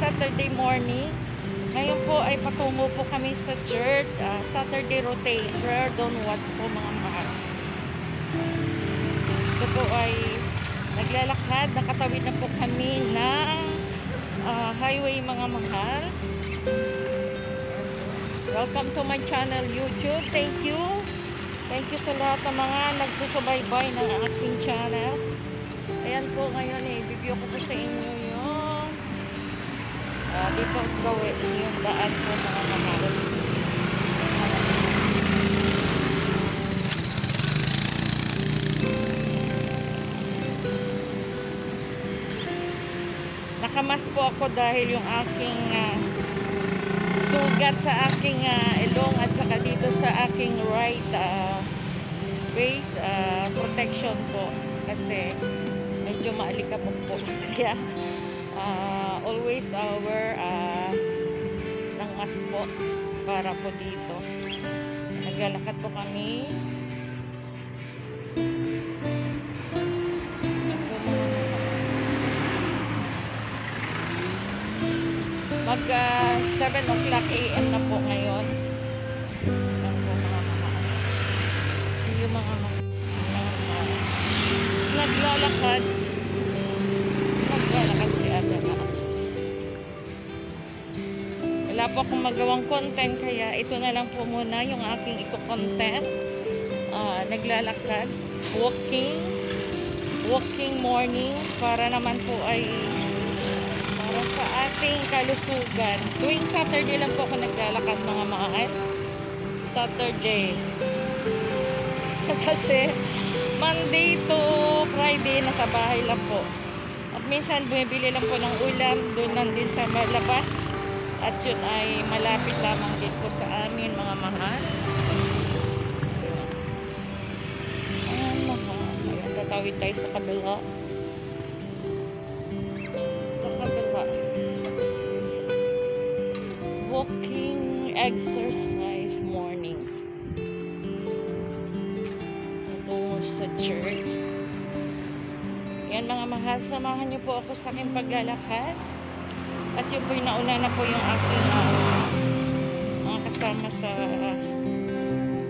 Saturday morning. Ngayon po ay patungo po kami sa church. Saturday rotate. Prayer downwards po mga mahal. Ito po ay naglalakad. Nakatawid na po kami ng highway mga mahal. Welcome to my channel YouTube. Thank you. Thank you sa lahat ng mga nagsusubaybay ng aking channel. Ayan po ngayon i-review ko po sa inyo yung dito gawin yung daan po mga mahal. Nakamas po ako dahil yung aking sugat sa aking ilong at saka dito sa aking right face protection po kasi medyo maalikabok po. Kaya always wear ng mask po para po dito. Naglalakad po kami. Mag 7 o'clock AM na po ngayon. Ayan po mga mahal. Yung mga naglalakad si Adanas. Wala po akong magawang content kaya ito na lang po muna yung aking iko-content. Naglalakad, walking morning para naman po ay para sa ating kalusugan. Tuwing Saturday lang po ako naglalakad mga mahal. Saturday. Kasi Monday to Friday nasa bahay lang po. At minsan bumibili lang po ng ulam doon lang din sa labas. At yun ay malapit lamang din po sa amin mga mahal. Ayan mahal. Ayan, tatawid tayo sa kabila. Sa kabila. Walking exercise morning. Tungo sa church. Yan mga mahal, samahan niyo po ako sa aking paglalakad. At yun po yung nauna na po yung aking mga kasama sa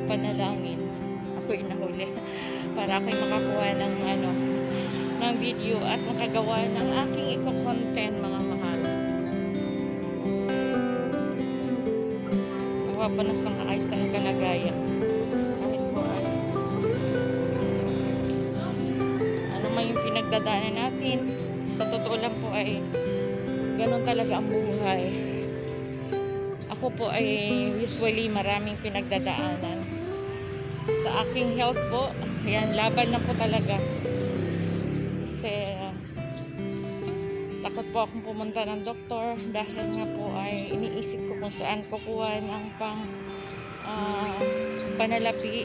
panalangin. Ako yung nahuli para ako yung makakuha ng ng video at makagawa ng aking iko-content mga mahal. Nagpapanas ng ayos na yung kalagayan. Kahit po ay yung pinagdadaanan natin, sa totoo lang po ay ganun talaga ang buhay. Ako po ay usually maraming pinagdadaanan sa aking health po. Ayan, laban na po talaga kasi takot po akong pumunta ng doktor dahil nga po ay iniisip ko kung saan kukuha ng panalapi.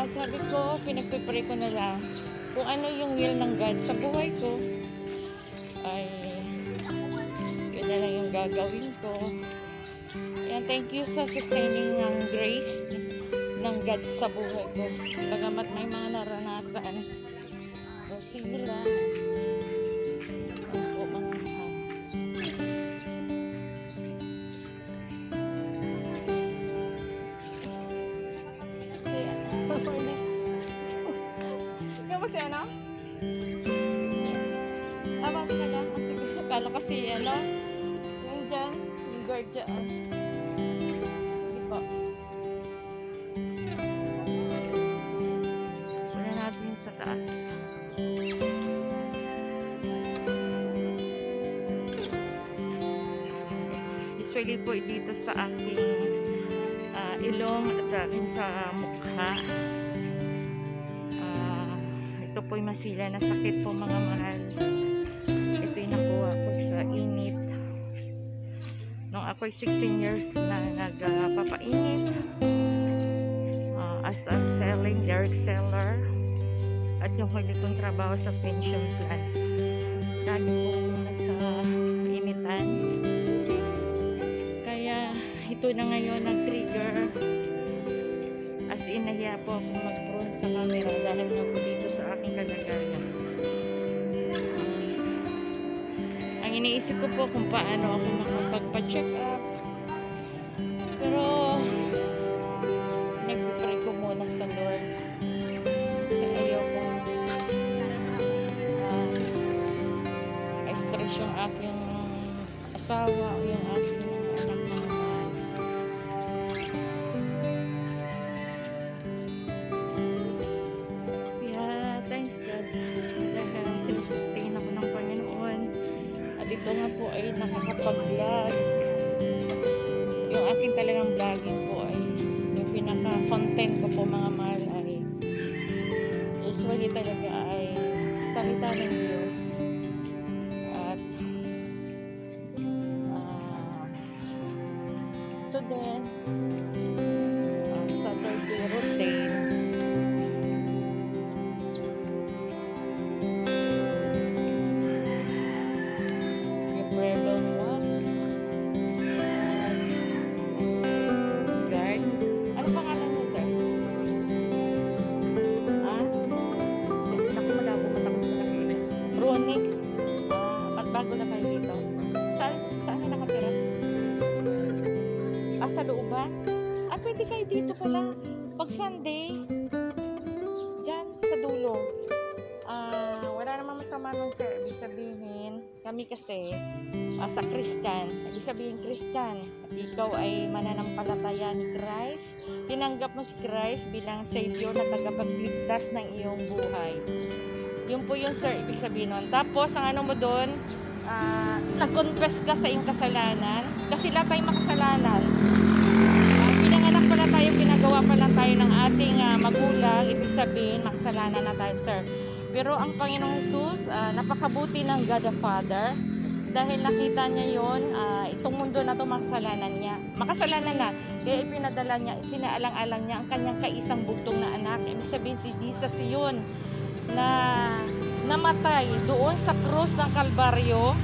Sabi ko, pinagpipray ko na lang kung ano yung will ng God sa buhay ko ay yun na lang yung gagawin ko. Ayan, thank you sa sustaining ng grace ng God sa buhay ko. Bagamat may mga naranasan. So, sige lang. Ako mga mahal. Ikaw ba si ano? Bakit ka lang? Sige, kala ko si ano? Yung dyan, yung guard dyan. Sige po. Wala natin sa taas. Usually po dito sa ating ilong at sa akin sa mukha. Ito po'y masila na sakit po mga mahal. Ito'y nakuha ko sa init nung ako'y 16 years na nagpapainit as a selling direct seller. at yung huli kong trabaho sa pension plan. Lagi po nasa initan. Kaya ito na ngayon nag-trigger. As in, nahiya po ako mag-prone sa camera dahil nga po dito sa aking kalagayan. Ang iniisip ko po kung paano ako makapagpa-check up. Pero nagpipray ko muna sa Lord. Kasi ayoko stress yung aking asawa o yung aking anak na mahal. Kaya thanks God dahil sinusustain ako ng Panginoon. At ito nga po ay nakakapag-vlog. Yung aking talagang vlogging po ay yung pinaka-content ko po mga mahal ay usually talaga ay salita ng Diyos. At today Saturday routine. Yung prayer bell once. Guard. Ano pangalan niyo, sir? Naku, malabo matakot ko na kayo. Ronix. At bago na kayo dito. Saan na nakatira? Sa looban? Pwede kayo dito pala. Pag Sunday, dyan, sa dulo. Wala namang masama nun, sir. Ibig sabihin, kami kasi, sa Christian, ibig sabihin Christian, ikaw ay mananampalataya ni Christ, tinanggap mo si Christ bilang Savior na tagapagligtas ng iyong buhay. Yun po yun, sir, ibig sabihin nun. Tapos, ang ano mo doon, nag-confess ka sa iyong kasalanan, kasi lahat tayo makasalanan. Pinanganak pala tayo, pinagawa pala tayo ng ating magulang, ibig sabihin, makasalanan na tayo, sir. Pero ang Panginoong Jesus, napakabuti ng God the Father, dahil nakita niya yon, itong mundo na ito makasalanan niya. Makasalanan na, kaya ipinadala niya, sinaalang-alang niya ang kanyang kaisang bugtong na anak. Ibig sabihin si Jesus yun, na namatay doon sa krus ng Kalbaryo,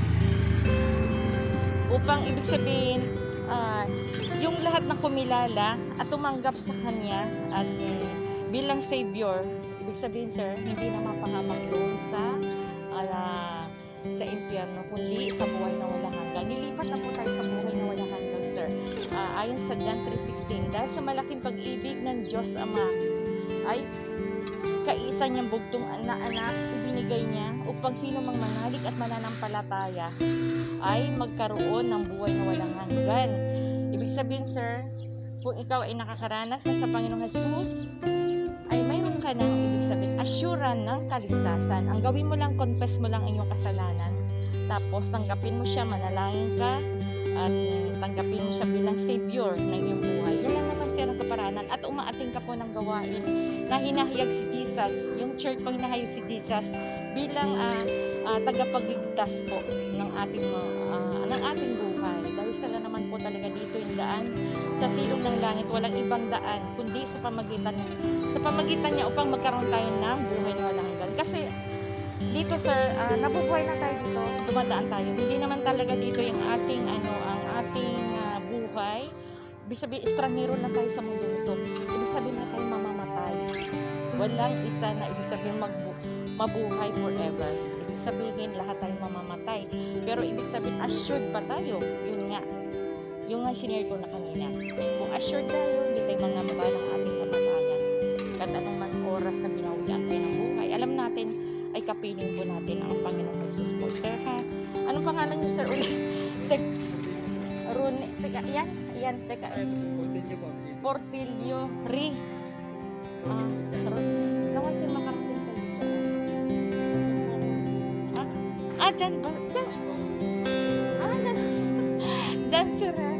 upang ibig sabihin, yung lahat na kumilala at tumanggap sa kanya at bilang Savior, ibig sabihin, sir, hindi na mapahamak doon sa impyerno, kundi sa buhay na walang hanggan. Lilipat na po tayo sa buhay na walang hanggan, sir. Ayon sa John 3:16, dahil sa malaking pag-ibig ng Diyos Ama ay kaisa niyang bugtong na anak ibinigay niya upang sino mang manalig at mananampalataya ay magkaroon ng buhay na walang hanggan. Ibig sabihin, sir, kung ikaw ay nakakaranas na sa Panginoong Jesus, ay mayroon ka ng, ibig sabihin, assurance ng kaligtasan. Ang gawin mo lang, confess mo lang ang iyong kasalanan. Tapos, tanggapin mo siya, manalangin ka, at tanggapin mo siya bilang Savior ng iyong buhay. Yan lang naman siya ng kaparaanan. At umaating ka po ng gawain na hinahayag si Jesus, yung church pag hinahayag si Jesus, bilang tagapagligtas po ng ating buhay. Dahil sila naman po talaga dito yung daan sa silong ng langit, walang ibang daan kundi sa pamagitan niya upang magkaroon tayo ng buhay na walang hanggan. Kasi dito, sir, nabubuhay na tayo dito, dumadaan tayo. Hindi naman talaga dito yung ating buhay. Ibig sabihin, estranghero na tayo sa mundo nito. Ibig sabihin na tayo mamamatay. Walang isa na ibig sabihin mabuhay forever. Ibig sabihin, lahat tayo mamamatay. Pero ibig sabihin, assured ba tayo? Yun nga. Yung nga sinare ko na kanina. Kung assured tayo, hindi tayo mangamba ng ating kamatayan. At anong oras na binawian tayo ng buhay, alam natin, ay kapiling po natin ang Panginoong Jesus po, sir, ha? Anong pangalan niyo, sir, ulit? Teka, yan, teka. Portillo, Ri. Naman sir, makarating kayo. Dyan ba? Dyan. Dyan, sir, ha?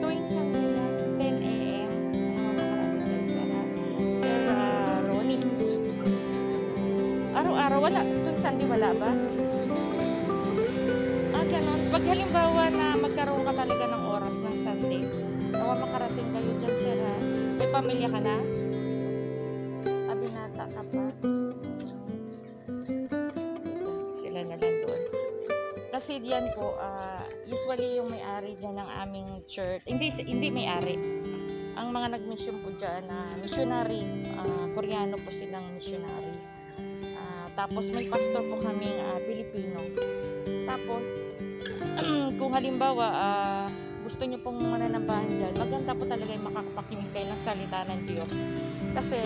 Tuwing Sunday na, 10 a.m. Makarating kayo, sir, ha? Sir Ronnie. Araw-araw, wala. Tuwing Sunday, wala ba? Ganun. Pag halimbawa na magkaroon ka talaga ng oras ng Sunday, nawa makarating kayo dyan, sir, ha? May pamilya ka na? Abinata ka pa? Kasi diyan po, usually yung may-ari dyan ng aming church, hindi may-ari. Ang mga nag-mission po dyan na missionary, Koreano po silang missionary. Tapos may pastor po kaming Pilipino. Tapos, kung halimbawa, gusto nyo pong mananambahan dyan, maganda po talaga yung makakapakinig kayo ng salita ng Diyos. Kasi,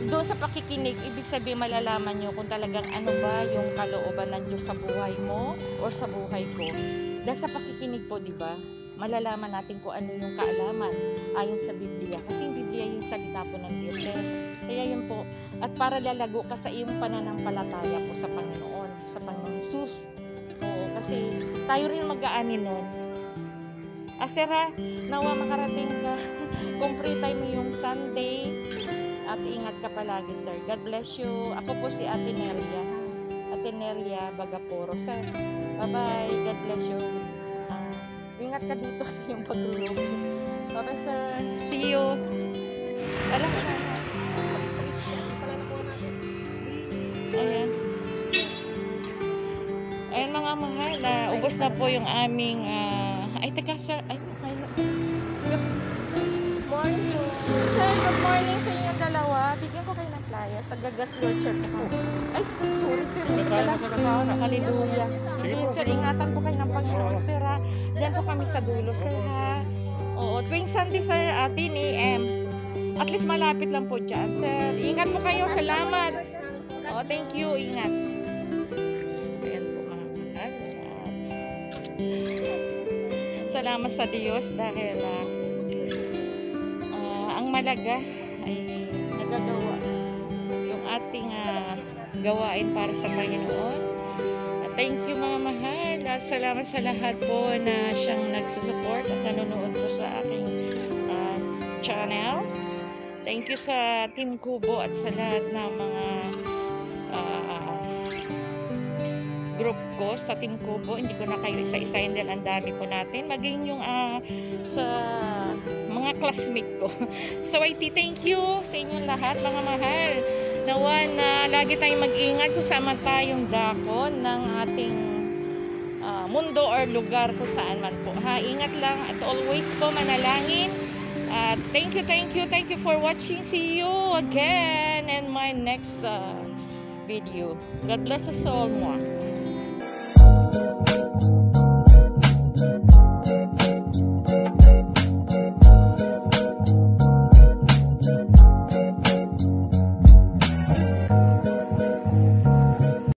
doon sa pakikinig, ibig sabihin malalaman nyo kung talagang ano ba yung kalooban ng Diyos sa buhay mo or sa buhay ko. Dahil sa pakikinig po, di ba, malalaman natin kung ano yung kaalaman ayon sa Biblia. Kasi yung Biblia yung salita po ng Diyos. Kaya yun po, at para lalago ka sa iyong pananampalataya po sa Panginoon, sa Panginoon Jesus. Oo, kasi tayo rin mag-aani nun. Sira, nawa makarating ka. Complete mo yung Sunday. At ingat ka palagi, sir. God bless you. Ako po si Ate Neria. Ate Neria Bagaporo. Sir, bye-bye. God bless you. Ingat ka dito sa iyong paglulog. Okay, sir. See you. Alam mo na. Ayan. Ayan mga mahal. Ubos na po yung aming... ay, teka, sir. Ay, Morning po. Sir, good morning sa inyo dalawa. Bigyan ko kayo ng flyers. Taga-gas your church po. Ay, sorry sir. Hallelujah. Sige sir, ingatan po kayo ng Panginoon sir ha. Diyan po kami sa dulo sir ha. Oo, tuwing Sunday sir, 10 AM. At least malapit lang po dyan sir. Ingat po kayo. Salamat. Oh, thank you. Ingat. Ayan po mga mahal. Salamat sa Diyos dahil ang malaga ay nagagawa yung ating gawain para sa Panginoon. Thank you mga mahal. Salamat sa lahat po na siyang nagsusupport at nanonood po sa aking channel. Thank you sa Team Kubo at sa lahat ng mga group ko sa Team Kubo. Hindi ko na kayo isa-isahin dahil ang dami po natin. Maging yung sa mga classmate ko. So, YT, thank you sa inyong lahat, mga mahal. Nawa na lagi tayong mag-ingat kung saan tayong dakon ng ating mundo or lugar kung saan man po. Ingat lang at always po manalangin. Thank you for watching. See you again in my next video. God bless us all. Mwah.